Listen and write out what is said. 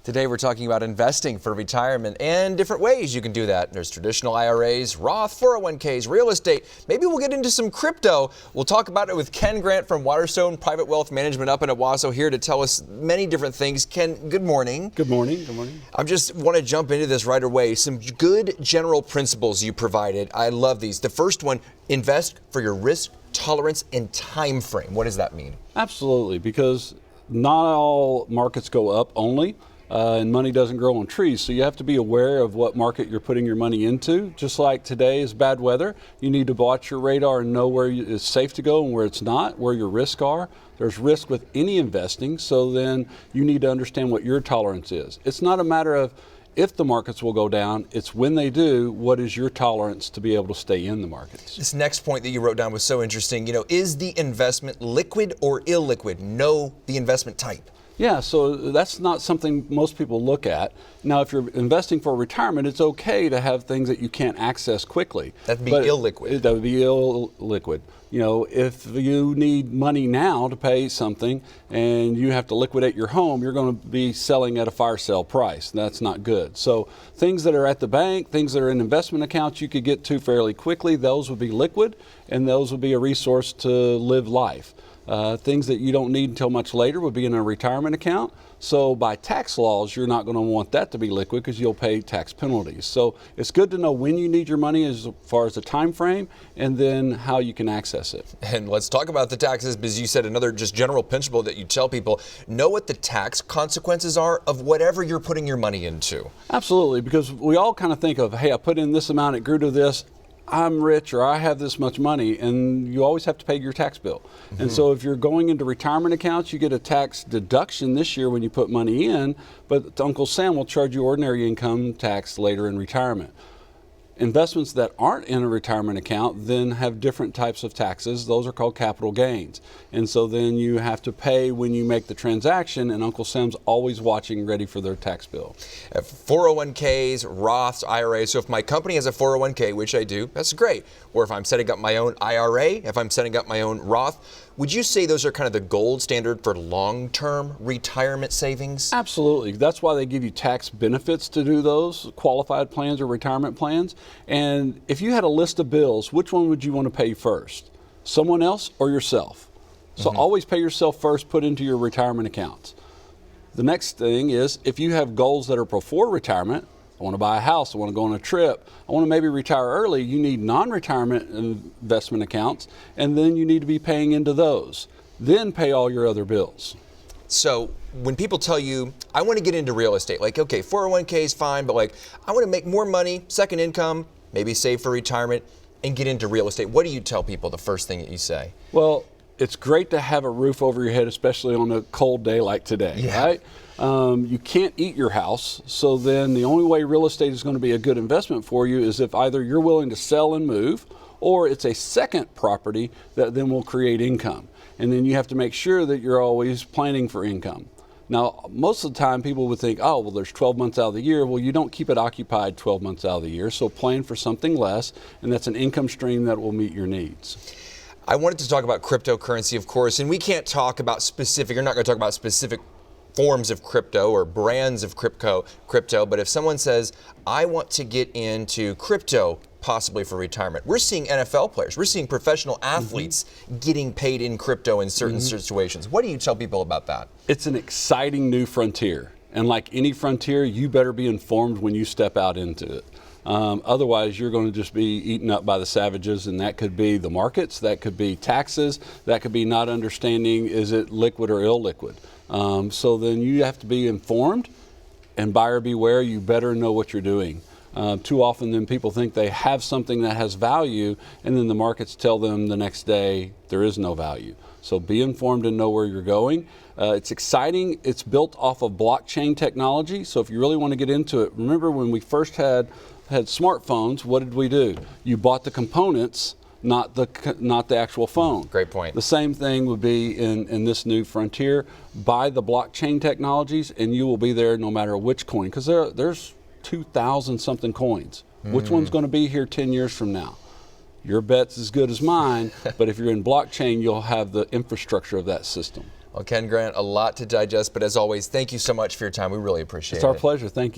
Today we're talking about investing for retirement and different ways you can do that. There's traditional IRAs, Roth, 401ks, real estate. Maybe we'll get into some crypto. We'll talk about it with Ken Grant from Waterstone Private Wealth Management up in Owasso here to tell us many different things. Ken, good morning. Good morning. Good morning. I just want to jump into this right away. Some good general principles you provided. I love these. The first one, invest for your risk tolerance and time frame. What does that mean? Absolutely, because not all markets go up only. And money doesn't grow on trees, so you have to be aware of what market you're putting your money into. Just like today is bad weather, you need to watch your radar and know where it's safe to go and where it's not, where your risks are. There's risk with any investing, so then you need to understand what your tolerance is. It's not a matter of if the markets will go down, it's when they do, what is your tolerance to be able to stay in the markets? This next point that you wrote down was so interesting. Is the investment liquid or illiquid? Know the investment type. Yeah, so that's not something most people look at. Now, if you're investing for retirement, it's okay to have things that you can't access quickly. That'd be illiquid. That would be illiquid. If you need money now to pay something and you have to liquidate your home, you're going to be selling at a fire sale price. That's not good. So things that are at the bank, things that are in investment accounts you could get to fairly quickly, those would be liquid, and those would be a resource to live life. Things that you don't need until much later would be in a retirement account. So by tax laws, you're not going to want that to be liquid because you'll pay tax penalties. So it's good to know when you need your money as far as the time frame and then how you can access it. And let's talk about the taxes, because you said another just general principle that you tell people, know what the tax consequences are of whatever you're putting your money into. Absolutely, because we all kind of think of, hey, I put in this amount, it grew to this, I'm rich, or I have this much money, and you always have to pay your tax bill. Mm-hmm. And so if you're going into retirement accounts, you get a tax deduction this year when you put money in, but Uncle Sam will charge you ordinary income tax later in retirement. Investments that aren't in a retirement account then have different types of taxes. Those are called capital gains. And so then you have to pay when you make the transaction, and Uncle Sam's always watching, ready for their tax bill. 401ks, Roths, IRAs. So if my company has a 401k, which I do, that's great. Or if I'm setting up my own IRA, if I'm setting up my own Roth, would you say those are kind of the gold standard for long-term retirement savings? Absolutely. That's why they give you tax benefits to do those qualified plans or retirement plans. And if you had a list of bills, which one would you want to pay first? Someone else or yourself? So always pay yourself first, put into your retirement accounts. The next thing is, if you have goals that are before retirement, I want to buy a house, I want to go on a trip, I want to maybe retire early, you need non-retirement investment accounts, and then you need to be paying into those. Then pay all your other bills. So when people tell you, I want to get into real estate, like, okay, 401k is fine, but I want to make more money, second income, maybe save for retirement, and get into real estate. What do you tell people the first thing that you say? Well, it's great to have a roof over your head, especially on a cold day like today, right? You can't eat your house, so then the only way real estate is going to be a good investment for you is if either you're willing to sell and move, or it's a second property that then will create income. And then you have to make sure that you're always planning for income. Now, most of the time people would think, oh, well, there's 12 months out of the year. Well, you don't keep it occupied 12 months out of the year, so plan for something less, and that's an income stream that will meet your needs. I wanted to talk about cryptocurrency, of course, and we can't talk about you're not going to talk about specific forms of crypto or brands of crypto, but if someone says, I want to get into crypto, possibly for retirement, we're seeing NFL players, we're seeing professional athletes getting paid in crypto in certain situations. What do you tell people about that? It's an exciting new frontier, and like any frontier, you better be informed when you step out into it. Otherwise, you're going to just be eaten up by the savages, and that could be the markets, that could be taxes, that could be not understanding, is it liquid or illiquid? So then you have to be informed, and buyer beware, you better know what you're doing. Too often then people think they have something that has value, and then the markets tell them the next day there is no value. So be informed and know where you're going. It's exciting. It's built off of blockchain technology. So if you really want to get into it, remember when we first had smartphones, what did we do? You bought the components, not the actual phone. Great point. The same thing would be in this new frontier. Buy the blockchain technologies, and you will be there no matter which coin, because there's 2,000 something coins. Which one's going to be here 10 years from now? Your bet's as good as mine, but if you're in blockchain, you'll have the infrastructure of that system. Well, Ken Grant, a lot to digest, but as always, thank you so much for your time. We really appreciate it. It's our pleasure. Thank you.